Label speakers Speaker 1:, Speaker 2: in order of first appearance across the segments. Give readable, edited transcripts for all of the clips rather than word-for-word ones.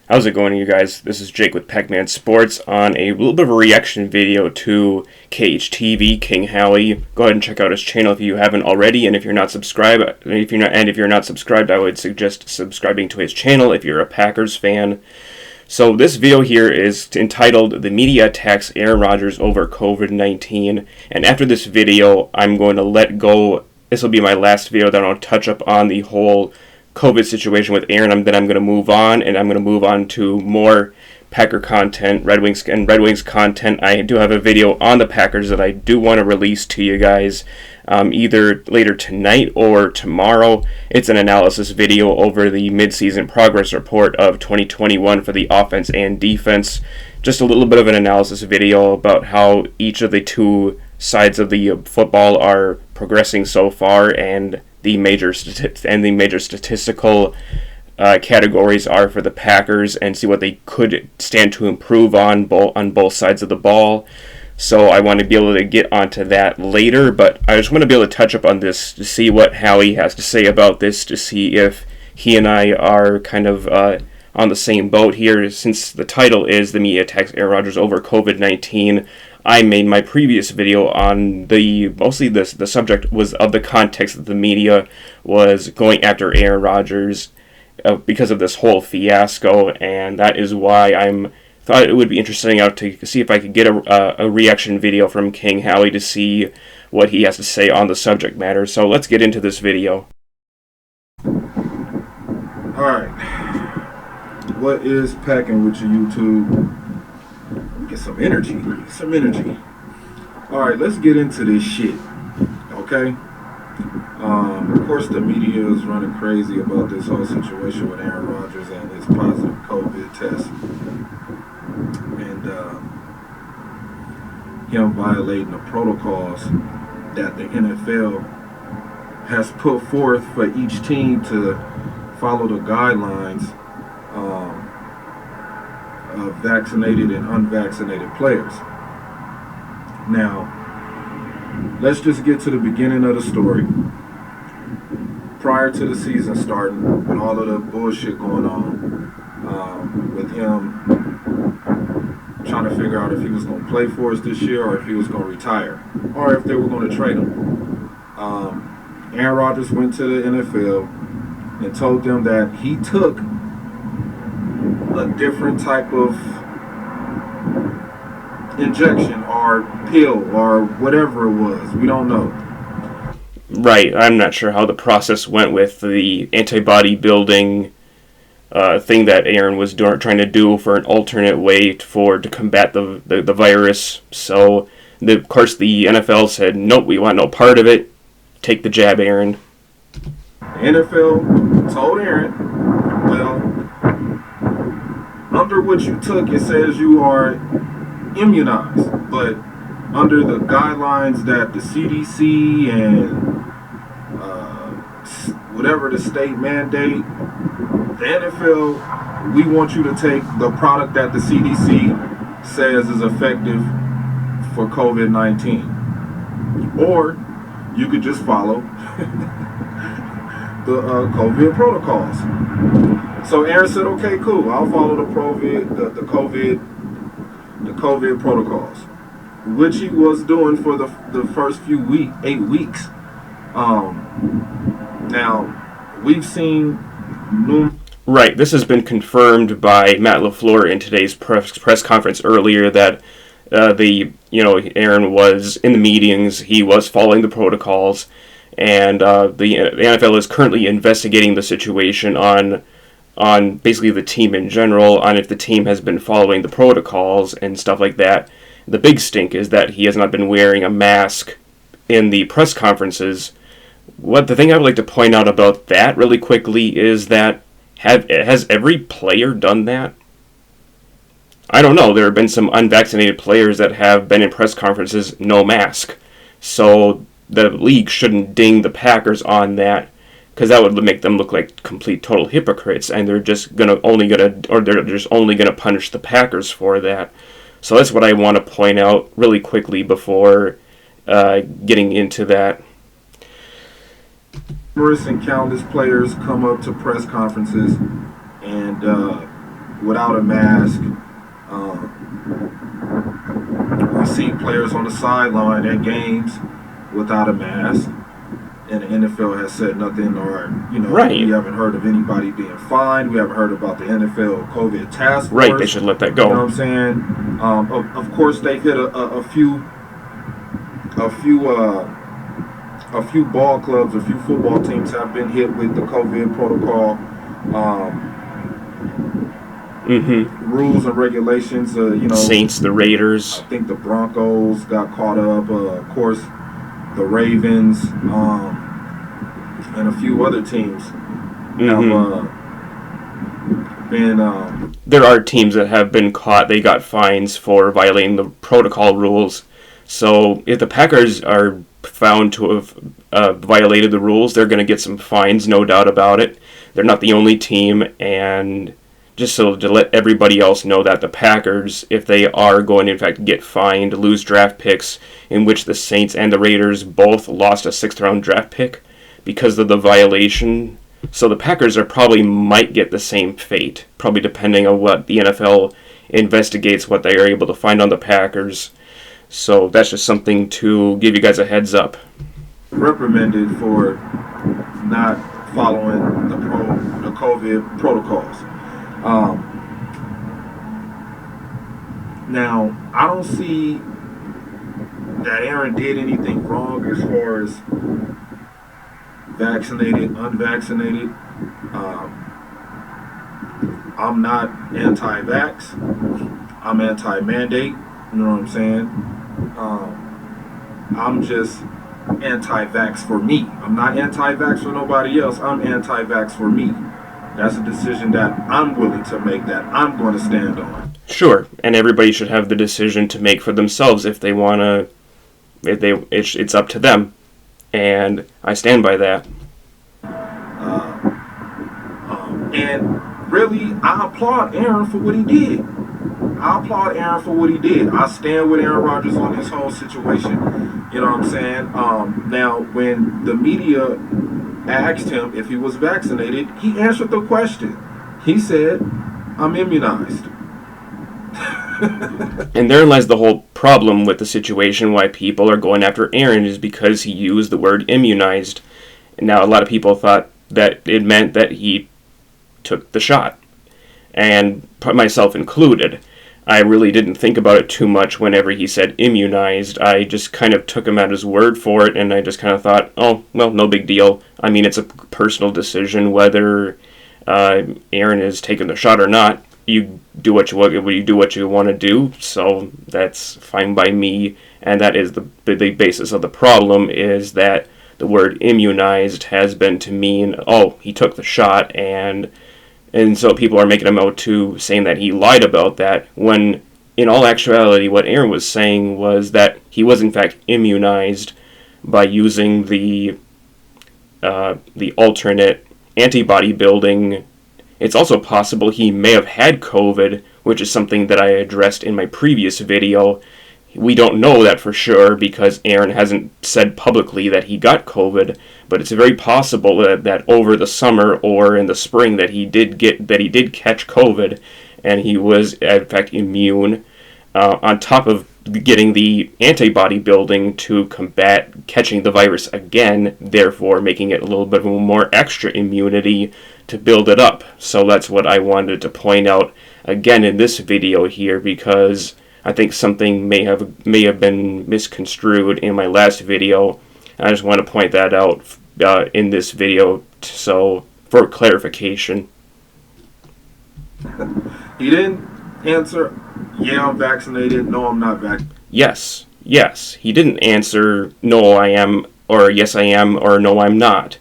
Speaker 1: How's it going, you guys? This is Jake with PackMan Sports on a little bit of a reaction video to KHTV, King Howie. Go ahead and check out his channel if you haven't already, and if you're not subscribed, I would suggest subscribing to his channel if you're a Packers fan. So this video here is entitled "The Media Attacks Aaron Rodgers Over COVID-19," and after this video, I'm going to let go. This will be my last video that I'll touch up on the whole COVID situation with Aaron. Then I'm going to move on, and I'm going to move on to more Packer content, Red Wings content. I do have a video on the Packers that I do want to release to you guys either later tonight or tomorrow. It's an analysis video over the midseason progress report of 2021 for the offense and defense. Just a little bit of an analysis video about how each of the two sides of the football are progressing so far, and the major statistical categories are for the Packers, and see what they could stand to improve on both sides of the ball. So I want to be able to get onto that later, but I just want to be able to touch up on this to see what Howie has to say about this, to see if he and I are kind of on the same boat here. Since the title is "The Media Attacks Aaron Rodgers Over COVID-19," I made my previous video on the subject was of the context that the media was going after Aaron Rodgers because of this whole fiasco, and that is why I thought it would be interesting to see if I could get a reaction video from King Howie to see what he has to say on the subject matter. So let's get into this video.
Speaker 2: Alright, what is packing with your YouTube? Get some energy. Alright, let's get into this shit. Okay? Of course, the media is running crazy about this whole situation with Aaron Rodgers and his positive COVID test. And him violating the protocols that the NFL has put forth for each team to follow the guidelines of vaccinated and unvaccinated players. Now, let's just get to the beginning of the story. Prior to the season starting, with all of the bullshit going on, with him trying to figure out if he was going to play for us this year or if he was going to retire, or if they were going to trade him. Aaron Rodgers went to the NFL and told them that he took a different type of injection or pill or whatever it was. We don't know.
Speaker 1: Right, I'm not sure how the process went with the antibody building thing that Aaron was trying to do for an alternate way to combat the virus. So, of course, the NFL said, nope, we want no part of it. Take the jab, Aaron.
Speaker 2: The NFL told Aaron, well, under what you took, it says you are immunized. But under the guidelines that the CDC and whatever the state mandate, the NFL, we want you to take the product that the CDC says is effective for COVID-19. Or you could just follow the COVID protocols. So Aaron said, okay, cool, I'll follow the COVID protocols, which he was doing for the first 8 weeks. Now, we've seen
Speaker 1: Right, this has been confirmed by Matt LaFleur in today's press conference earlier that Aaron was in the meetings, he was following the protocols, and the NFL is currently investigating the situation on basically the team in general, on if the team has been following the protocols and stuff like that. The big stink is that he has not been wearing a mask in the press conferences. The thing I would like to point out about that really quickly is that has every player done that? I don't know. There have been some unvaccinated players that have been in press conferences no mask. So the league shouldn't ding the Packers on that, because that would make them look like complete total hypocrites, and they're just only gonna punish the Packers for that. So that's what I want to point out really quickly before getting into that.
Speaker 2: Numerous and countless players come up to press conferences and without a mask. We've seen players on the sideline at games without a mask, and the NFL has said nothing, or
Speaker 1: right.
Speaker 2: We haven't heard of anybody being fined. We haven't heard about the NFL COVID task force.
Speaker 1: Right, they should let that go.
Speaker 2: You know what I'm saying? Of course, they've hit a few ball clubs, a few football teams have been hit with the COVID protocol. Rules and regulations.
Speaker 1: Saints, the Raiders.
Speaker 2: I think the Broncos got caught up. Of course, the Ravens, and a few other teams have been.
Speaker 1: There are teams that have been caught. They got fines for violating the protocol rules. So if the Packers are found to have violated the rules, they're going to get some fines, no doubt about it. They're not the only team, and just so to let everybody else know that the Packers, if they are going to in fact get fined, lose draft picks, in which the Saints and the Raiders both lost a 6th-round draft pick because of the violation. So the Packers probably might get the same fate, probably depending on what the NFL investigates, what they are able to find on the Packers. So that's just something to give you guys a heads up.
Speaker 2: Reprimanded for not following the COVID protocols. Now, I don't see that Aaron did anything wrong as far as vaccinated, unvaccinated. I'm not anti-vax. I'm anti-mandate. You know what I'm saying? I'm just anti-vax for me. I'm not anti-vax for nobody else. I'm anti-vax for me. That's a decision that I'm willing to make, that I'm going to stand on.
Speaker 1: Sure, and everybody should have the decision to make for themselves if they want to. It's up to them, and I stand by that.
Speaker 2: And really, I applaud Aaron for what he did. I stand with Aaron Rodgers on this whole situation. You know what I'm saying? Now, when the media asked him if he was vaccinated, he answered the question. He said, "I'm immunized."
Speaker 1: And therein lies the whole problem with the situation. Why people are going after Aaron is because he used the word immunized. And now a lot of people thought that it meant that he took the shot, and myself included. I really didn't think about it too much whenever he said immunized. I just kind of took him at his word for it, and I just kind of thought, oh, well, no big deal. I mean, it's a personal decision whether Aaron is taking the shot or not. You do what you want to do, so that's fine by me. And that is the basis of the problem, is that the word immunized has been to mean, oh, he took the shot, and so people are making him out to saying that he lied about that, when in all actuality what Aaron was saying was that he was in fact immunized by using the alternate antibody building. It's also possible he may have had COVID, which is something that I addressed in my previous video. We don't know that for sure because Aaron hasn't said publicly that he got COVID, but it's very possible that over the summer or in the spring that he did catch COVID, and he was in fact immune, on top of getting the antibody building to combat catching the virus again, therefore making it a little bit of a more extra immunity to build it up. So that's what I wanted to point out again in this video here, because I think something may have been misconstrued in my last video. I just want to point that out in this video, so for clarification.
Speaker 2: He didn't answer, yeah, I'm vaccinated, no, I'm not vaccinated.
Speaker 1: Yes. He didn't answer, no, I am, or yes, I am, or no, I'm not.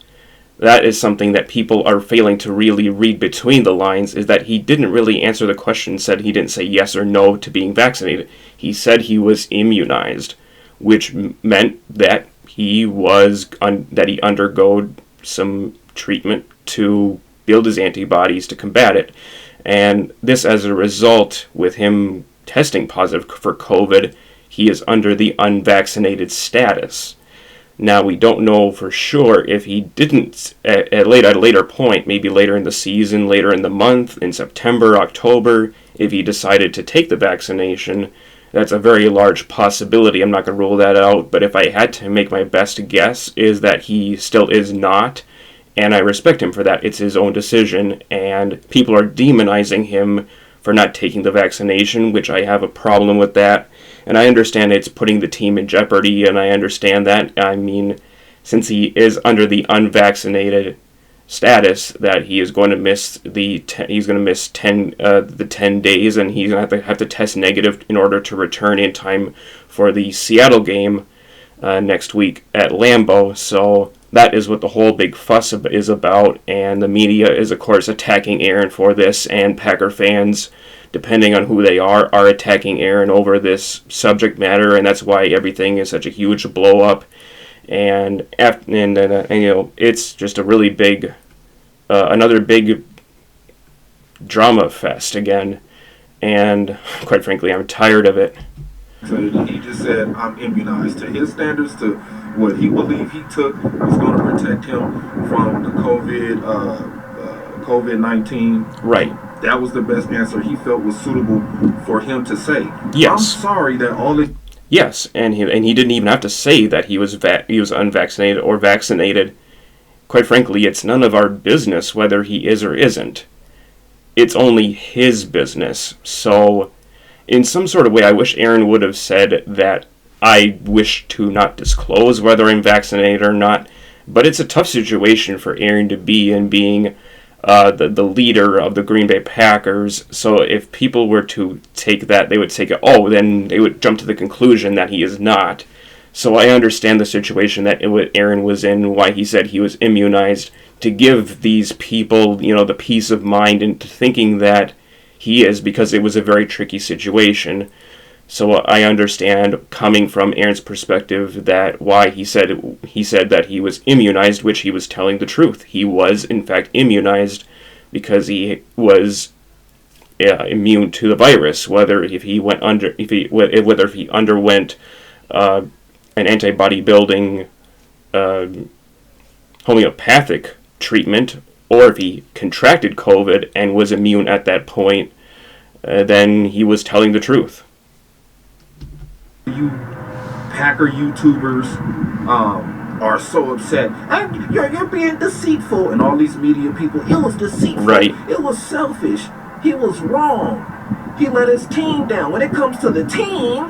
Speaker 1: That is something that people are failing to really read between the lines, is that he didn't really answer the question, said he didn't say yes or no to being vaccinated. He said he was immunized, which meant that he undergo some treatment to build his antibodies to combat it. And this, as a result, with him testing positive for COVID, he is under the unvaccinated status. Now, we don't know for sure if he didn't at a later point, maybe later in the season, later in the month, in September, October, if he decided to take the vaccination. That's a very large possibility. I'm not going to rule that out, but if I had to make my best guess, is that he still is not, and I respect him for that. It's his own decision, and people are demonizing him for not taking the vaccination, which I have a problem with that. And I understand it's putting the team in jeopardy, and I understand that. I mean, since he is under the unvaccinated status, that he is going to miss the 10 days, and he's going to have to test negative in order to return in time for the Seattle game next week at Lambeau. So that is what the whole big fuss is about, and the media is, of course, attacking Aaron for this, and Packer fans, depending on who they are attacking Aaron over this subject matter, and that's why everything is such a huge blow up. And it's just a really big, another big drama fest again. And quite frankly, I'm tired of it.
Speaker 2: So he just said, I'm immunized. To his standards, to what he believed he took was going to protect him from the COVID-19.
Speaker 1: Right.
Speaker 2: That was the best answer he felt was suitable for him to say.
Speaker 1: Yes.
Speaker 2: I'm sorry that all this.
Speaker 1: Yes, and he didn't even have to say that he was unvaccinated or vaccinated. Quite frankly, it's none of our business whether he is or isn't. It's only his business. So, in some sort of way, I wish Aaron would have said that I wish to not disclose whether I'm vaccinated or not. But it's a tough situation for Aaron to be in, being the leader of the Green Bay Packers. So if people were to take that, they would take it, then they would jump to the conclusion that he is not. So I understand the situation that Aaron was in, why he said he was immunized, to give these people, the peace of mind into thinking that he is, because it was a very tricky situation. So I understand, coming from Aaron's perspective, that why he said that he was immunized, which he was telling the truth. He was in fact immunized because he was immune to the virus. Whether he underwent an antibody building homeopathic treatment, or if he contracted COVID and was immune at that point, then he was telling the truth.
Speaker 2: You Packer YouTubers are so upset. You're being deceitful, and all these media people. It was deceitful.
Speaker 1: Right.
Speaker 2: It was selfish. He was wrong. He let his team down. When it comes to the team,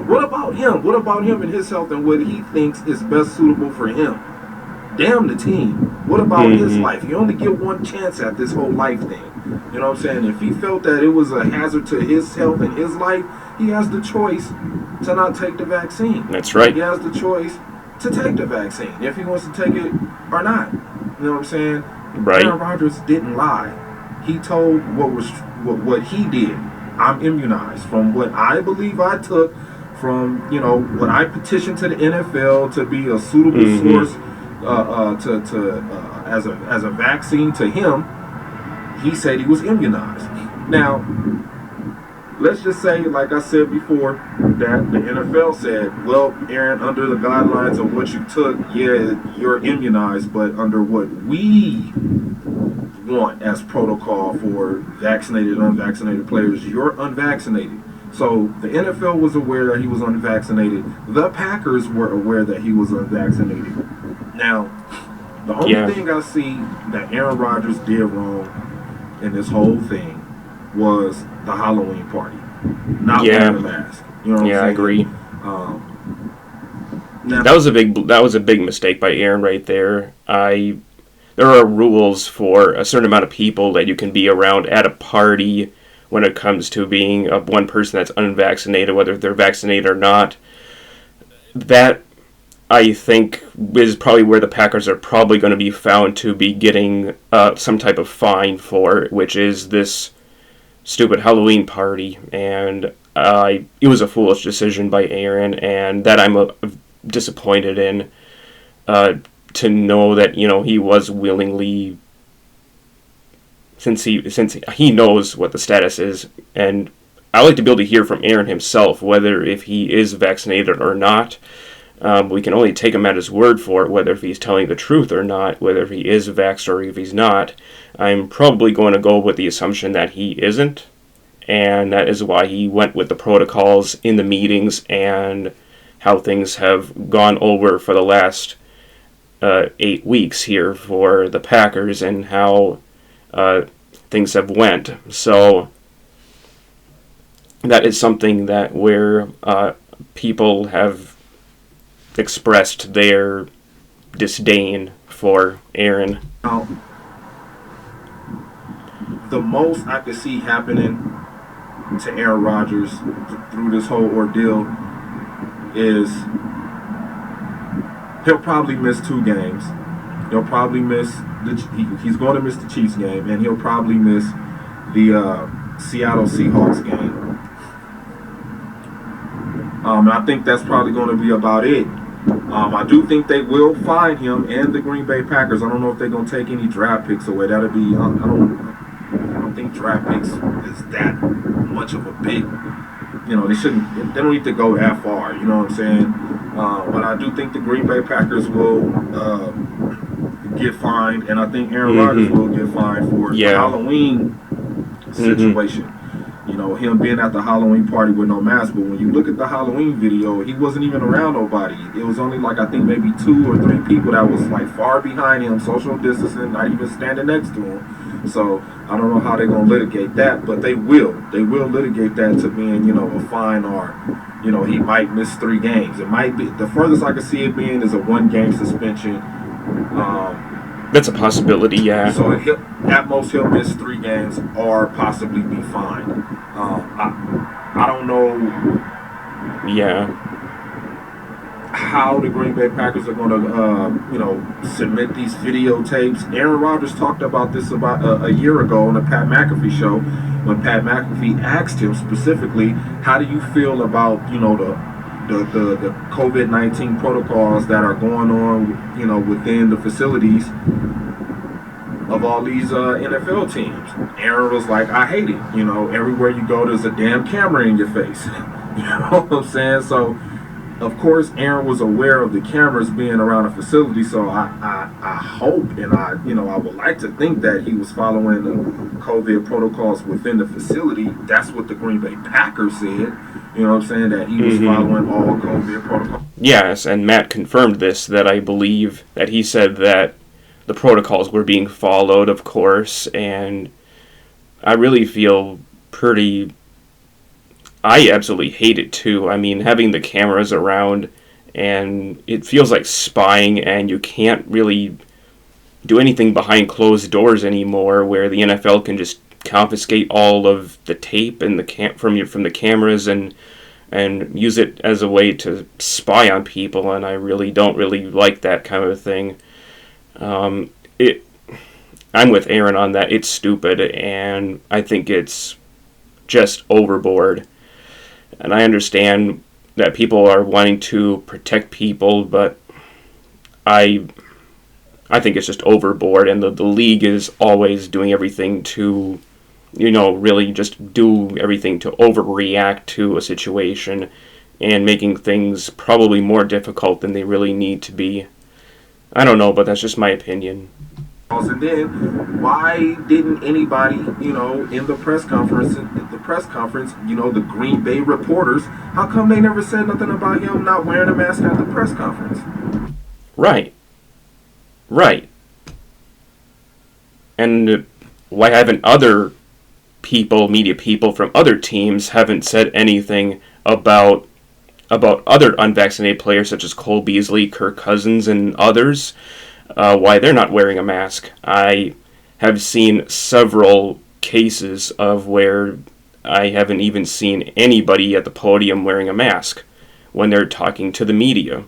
Speaker 2: what about him? What about him and his health and what he thinks is best suitable for him? Damn the team. What about his life? You only get one chance at this whole life thing. You know what I'm saying? If he felt that it was a hazard to his health and his life, he has the choice to not take the vaccine.
Speaker 1: That's right.
Speaker 2: He has the choice to take the vaccine, if he wants to take it or not. You know what I'm saying?
Speaker 1: Right.
Speaker 2: Aaron Rodgers didn't lie. He told what he did. I'm immunized from what I believe I took from, what I petitioned to the NFL to be a suitable source as a vaccine to him. He said he was immunized. Now, let's just say, like I said before, that the NFL said, well, Aaron, under the guidelines of what you took, yeah, you're immunized, but under what we want as protocol for vaccinated and unvaccinated players, you're unvaccinated. So the NFL was aware that he was unvaccinated. The Packers were aware that he was unvaccinated. Now, the only thing I see that Aaron Rodgers did wrong in this whole thing was the Halloween party, not wearing a mask. You know what I'm saying?
Speaker 1: I agree.
Speaker 2: Now,
Speaker 1: that was a big mistake by Aaron right there. There are rules for a certain amount of people that you can be around at a party when it comes to being one person that's unvaccinated, whether they're vaccinated or not. That, I think, is probably where the Packers are probably going to be found to be getting some type of fine for, which is this stupid Halloween party. And it was a foolish decision by Aaron, and that I'm disappointed in, to know that, he was willingly, since he knows what the status is. And I like to be able to hear from Aaron himself, whether if he is vaccinated or not. We can only take him at his word for it, whether if he's telling the truth or not, whether if he is vaxxed or if he's not. I'm probably going to go with the assumption that he isn't, and that is why he went with the protocols in the meetings and how things have gone over for the last 8 weeks here for the Packers and how things have went. So that is something that where people have expressed their disdain for Aaron.
Speaker 2: Now, the most I could see happening to Aaron Rodgers through this whole ordeal is he'll probably miss 2 games. He'll probably miss he's going to miss the Chiefs game, and he'll probably miss the Seattle Seahawks game. I think that's probably going to be about it. I do think they will fine him and the Green Bay Packers. I don't know if they're going to take any draft picks away. That'll be I don't think draft picks is that much of a big. They don't need to go that far. You know what I'm saying? But I do think the Green Bay Packers will get fined, and I think Aaron Rodgers will get fined for the Halloween situation. Him being at the Halloween party with no mask. But when you look at the Halloween video, he wasn't even around nobody. It was only I think maybe 2 or 3 people that was far behind him, social distancing, not even standing next to him. So I don't know how they're going to litigate that, but they will. They will litigate that to being, a fine, or, he might miss 3 games. It might be, the furthest I can see it being is a 1-game suspension.
Speaker 1: That's a possibility, yeah.
Speaker 2: So at most he'll miss 3 games or possibly be fined. I don't know.
Speaker 1: Yeah.
Speaker 2: How the Green Bay Packers are going to, submit these videotapes. Aaron Rodgers talked about this about a year ago on the Pat McAfee show, when Pat McAfee asked him specifically, how do you feel about, the COVID-19 protocols that are going on, within the facilities of all these NFL teams? Aaron was like, I hate it. Everywhere you go, there's a damn camera in your face. You know what I'm saying? So, of course, Aaron was aware of the cameras being around a facility. So I hope, and I would like to think that he was following the COVID protocols within the facility. That's what the Green Bay Packers said. You know what I'm saying? That he was following all COVID protocols.
Speaker 1: Yes, and Matt confirmed this, that I believe that he said that the protocols were being followed, of course, and I really feel I absolutely hate it too. I mean, having the cameras around, and it feels like spying, and you can't really do anything behind closed doors anymore, where the NFL can just confiscate all of the tape and from the cameras and use it as a way to spy on people, and I really don't like that kind of thing. I'm with Aaron on that. It's stupid, and I think it's just overboard. And I understand that people are wanting to protect people, but I think it's just overboard, and the league is always doing everything to, really just do everything to overreact to a situation and making things probably more difficult than they really need to be. I don't know, but that's just my opinion.
Speaker 2: And then, why didn't anybody, in the press conference, the Green Bay reporters, how come they never said nothing about him not wearing a mask at the press conference?
Speaker 1: Right. And why haven't other media people from other teams haven't said anything about other unvaccinated players such as Cole Beasley, Kirk Cousins, and others? Why they're not wearing a mask. I have seen several cases of where I haven't even seen anybody at the podium wearing a mask when they're talking to the media.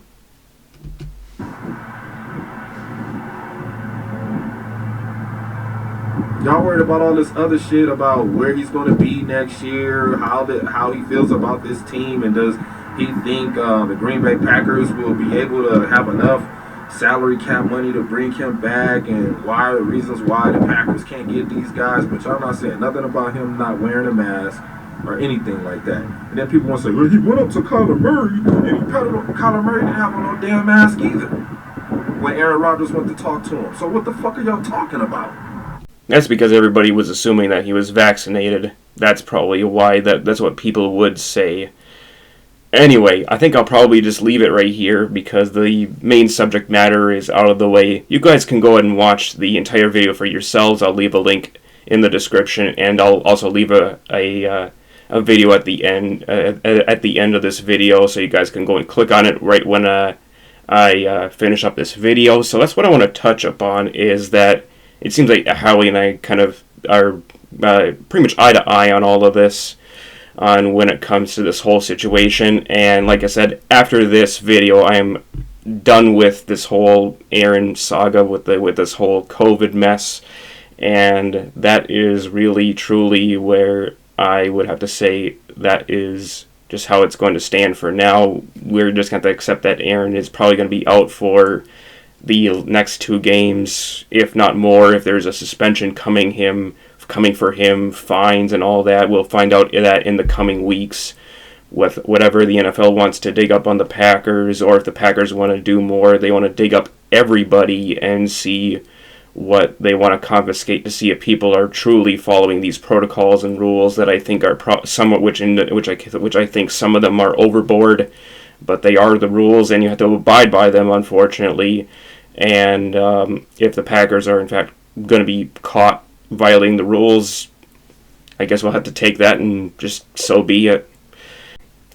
Speaker 2: Y'all worried about all this other shit about where he's going to be next year, how he feels about this team, and does he think the Green Bay Packers will be able to have enough salary cap money to bring him back, and why the reasons why the Packers can't get these guys? But y'all not saying nothing about him not wearing a mask. or anything like that. And then people want to say, well, he went up to Kyler Murray and he patted on Kyler Murray didn't have on no damn mask either when Aaron Rodgers went to talk to him. So what the fuck are y'all talking about?
Speaker 1: That's because everybody was assuming that he was vaccinated. That's probably why that's what people would say. Anyway, I think I'll probably just leave it right here because the main subject matter is out of the way. You guys can go ahead and watch the entire video for yourselves. I'll leave a link in the description, and I'll also leave a video at the end of this video, so you guys can go and click on it right when I finish up this video. So that's what I want to touch upon, is that it seems like Howie and I kind of are pretty much eye to eye on all of this, on when it comes to this whole situation. And like I said, after this video, I am done with this whole Aaron saga with this whole COVID mess, and that is really truly where I would have to say that is just how it's going to stand for now. We're just going to accept that Aaron is probably going to be out for the next 2 games, if not more. If there's a suspension coming for him, fines and all that, we'll find out that in the coming weeks with whatever the NFL wants to dig up on the Packers, or if the Packers want to do more, they want to dig up everybody and see what they want to confiscate, to see if people are truly following these protocols and rules that I think are somewhat, which I think some of them are overboard, but they are the rules and you have to abide by them, unfortunately. And if the Packers are in fact going to be caught violating the rules, I guess we'll have to take that, and just so be it.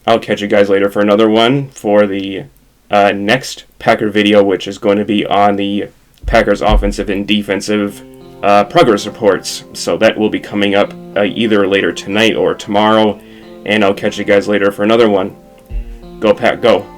Speaker 1: I'll catch you guys later for another one for the next Packer video, which is going to be on the Packers offensive and defensive progress reports. So that will be coming up either later tonight or tomorrow, and I'll catch you guys later for another one. Go Pack, go!